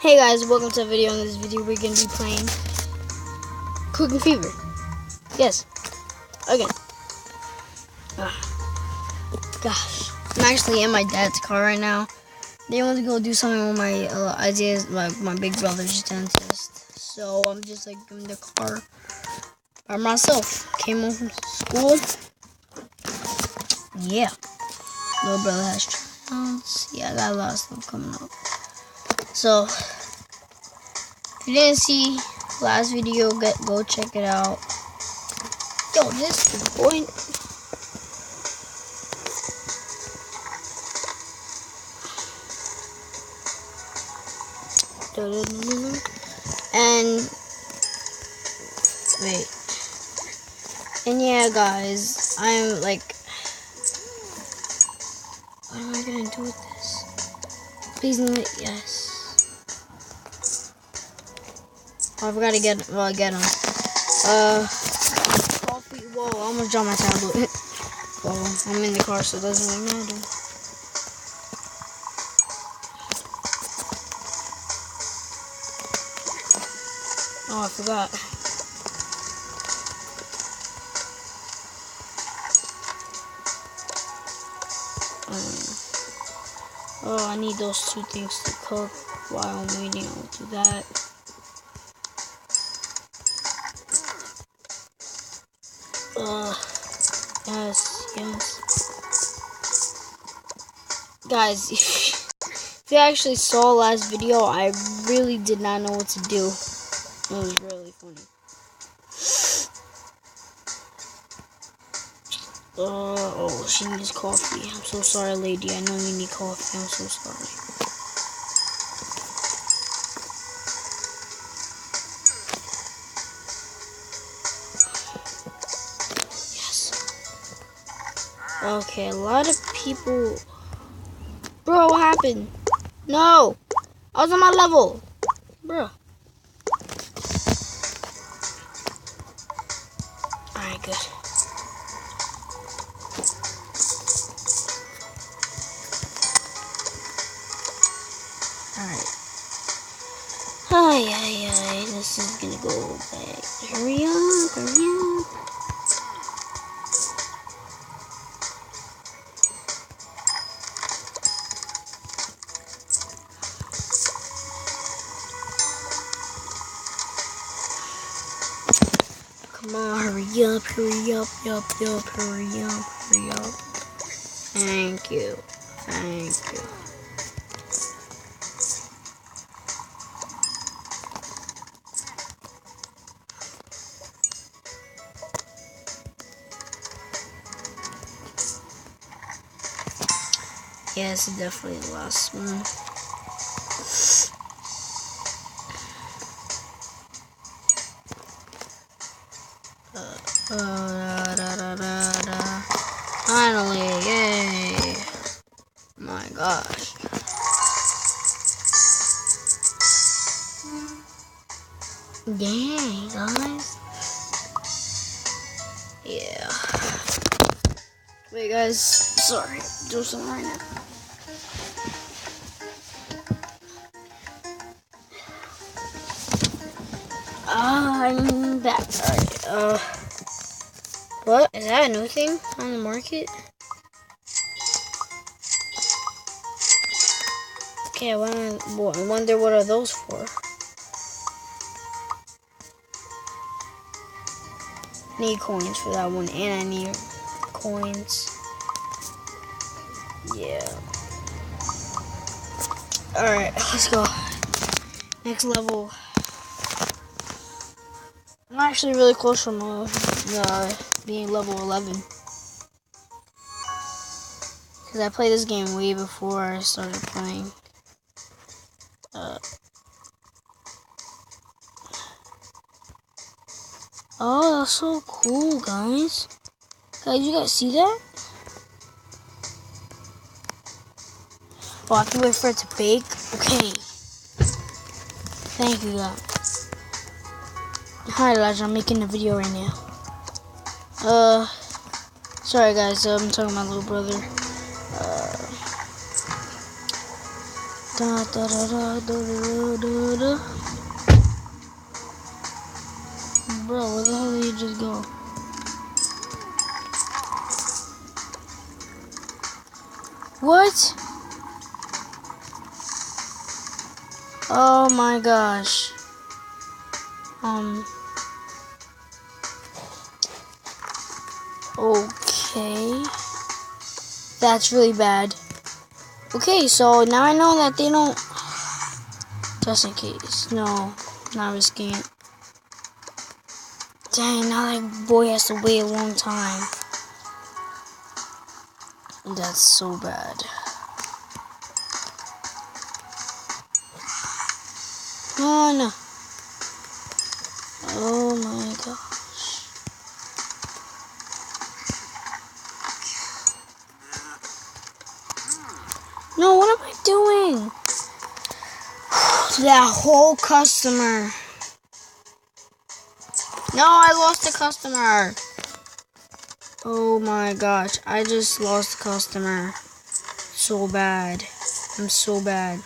Hey guys, welcome to a video. In this video we're going to be playing Cooking Fever. Yes, again. Gosh, I'm actually in my dad's car right now. They want to go do something with my ideas, like my big brother's dentist. So I'm just like in the car by myself. Came home from school. Yeah, little brother has trials. Yeah, I got a lot of stuff coming up. So if you didn't see last video, go check it out. Yo, this is the point. And wait. And yeah, guys, I'm like, what am I gonna do with this? Please, yes. Oh, I forgot to get him. Coffee. Whoa, I almost dropped my tablet. Well, I'm in the car, so it doesn't really matter. Oh, I forgot. Oh, I need those two things to cook while I'm waiting. I'll do that. Yes. Guys, if you actually saw last video, I really did not know what to do. It was really funny. Oh, she needs coffee. I'm so sorry, lady. I know you need coffee. I'm so sorry. Okay, a lot of people. Bro, what happened? No! I was on my level! Bro. Alright, good. Alright. Ay. This is gonna go back. Hurry up. Come on, hurry up. Hurry up. Thank you. Yeah, this is definitely the last one. Finally, yay! My gosh. Yay, guys. Yeah. Wait, guys. Sorry. Do something right now. I'm back. Alright. What? Is that a new thing on the market? Okay, I wonder what are those for? Need coins for that one, and I need coins. Yeah. Alright, let's go. Next level. I'm actually really close from being level 11. Because I played this game way before I started playing. Oh, that's so cool, guys. Guys, you guys see that? Oh, I have to wait for it to bake. Okay. Thank you, guys. Hi, Elijah. I'm making a video right now. Sorry, guys. I'm talking to my little brother. Da, da, da, da, da, da, da, da. Bro, where the hell did you just go? What? Oh my gosh. Okay. That's really bad. Okay, so now I know that they don't... Just in case. No, not risking it. Dang, now that boy has to wait a long time. That's so bad. Run! Oh my gosh. No, what am I doing? That whole customer. No, I lost the customer. Oh my gosh, I just lost the customer. So bad. I'm so bad.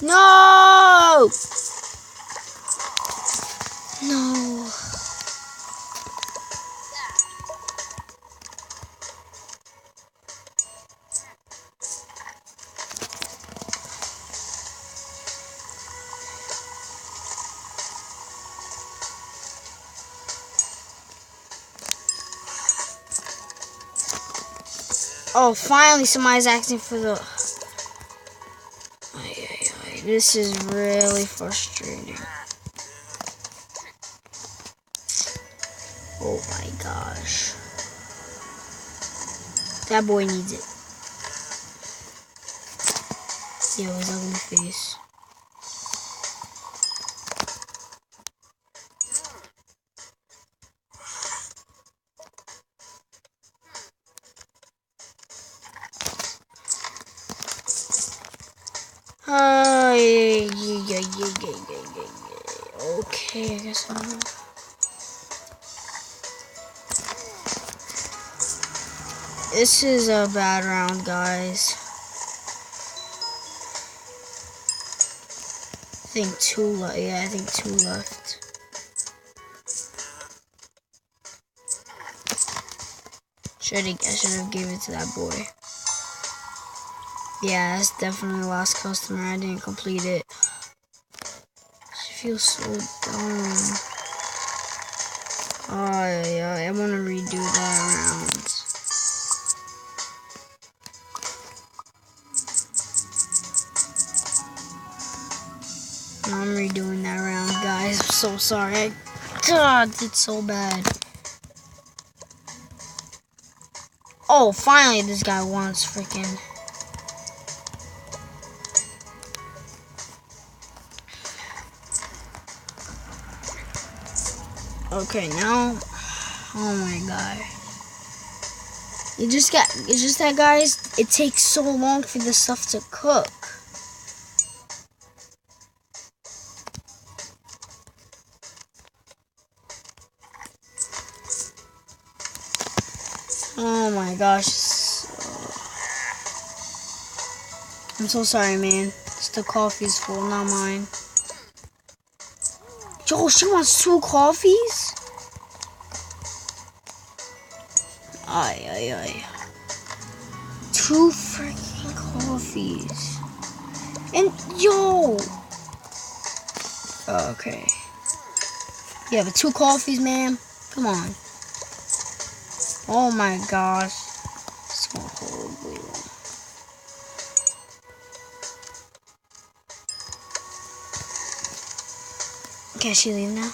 No! No. Oh, finally somebody's asking for the... This is really frustrating. Oh my gosh. That boy needs it. Yo, his ugly face. Okay, I guess I'm... This is a bad round, guys. I think 2 left. Yeah, I think 2 left. I should have given it to that boy. Yeah, that's definitely the last customer. I didn't complete it. I feel so dumb. Oh yeah, I want to redo that round. I'm redoing that round, guys. I'm so sorry. God, it's so bad. Oh, finally this guy wants freaking... Okay, now... Oh my god. It's just that, guys, it takes so long for the stuff to cook. Oh my gosh. I'm so sorry, man. It's the coffee's fault, not mine. Yo, she wants 2 coffees? Ay. 2 freaking coffees. And yo! Okay. Yeah, but 2 coffees, man. Come on. Oh my gosh. It's going horribly wrong. Can she leave now?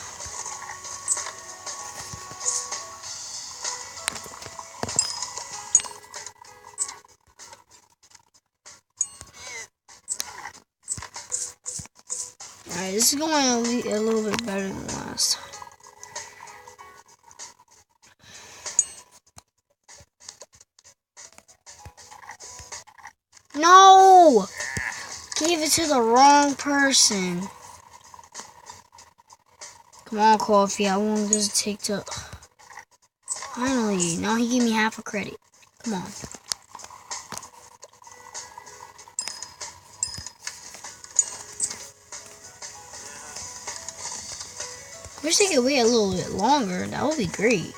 Alright, this is going a little bit better than last time. No! Gave it to the wrong person. Come on, coffee. I want this to take to... Finally, now he gave me half a credit. Come on. Wish they could wait a little bit longer. That would be great.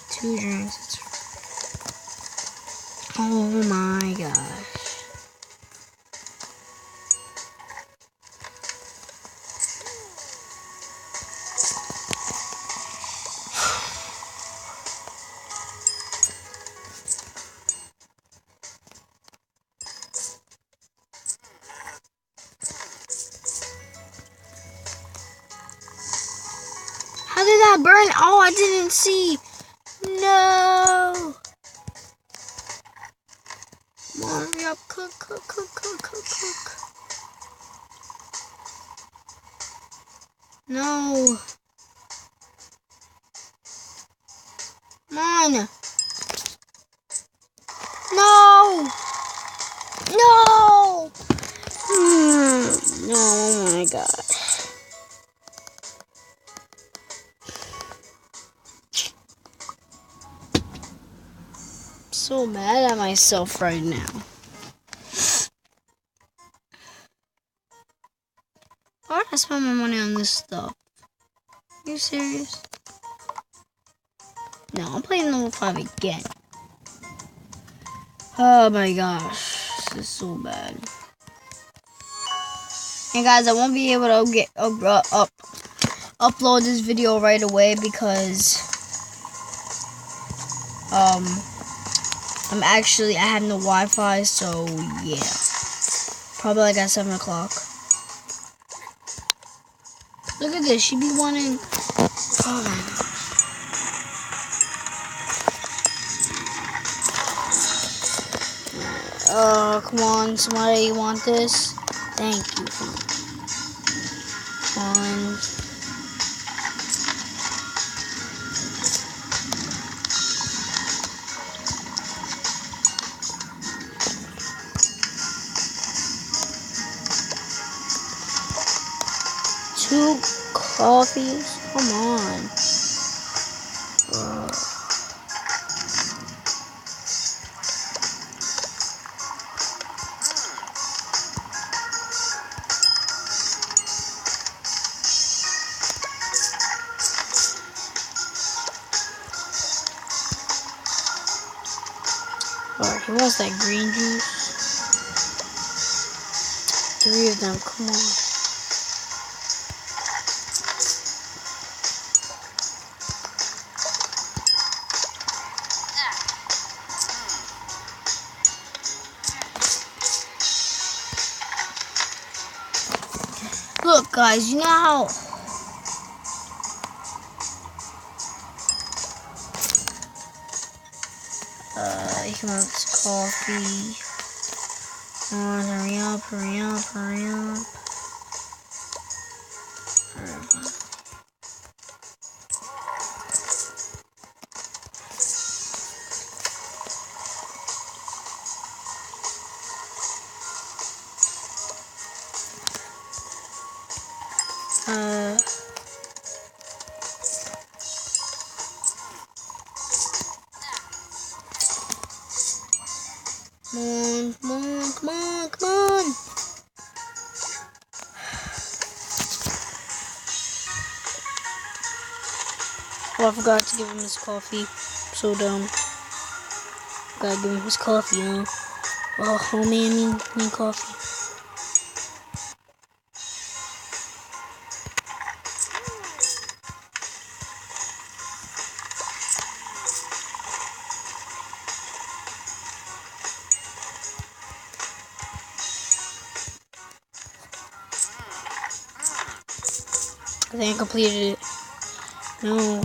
Two drinks. Oh my gosh. How did that burn? Oh, I didn't see. No. Come on, hurry up. Cook. No. Come on. No. No. No, oh my god. So mad at myself right now. Why did I spend my money on this stuff? Are you serious? No, I'm playing level 5 again. Oh my gosh, this is so bad. And guys, I won't be able to upload this video right away because I have no Wi-Fi, so yeah, probably like at 7 o'clock. Look at this, she be wanting. Come on, somebody want this? Thank you. Come on. Two coffees? Come on. Alright, who wants that green juice? 3 of them, come on. Look, guys, you know how you can have this coffee. Come on, hurry up. Come on. Oh, I forgot to give him his coffee. So dumb. Gotta give him his coffee, huh? Oh man, mean coffee. I think I completed it. No.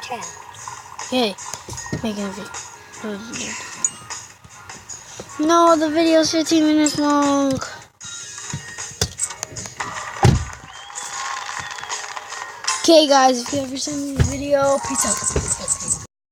10. Okay, making a video. No, the video's 15 minutes long. Okay, guys, if you ever send me a video, peace out.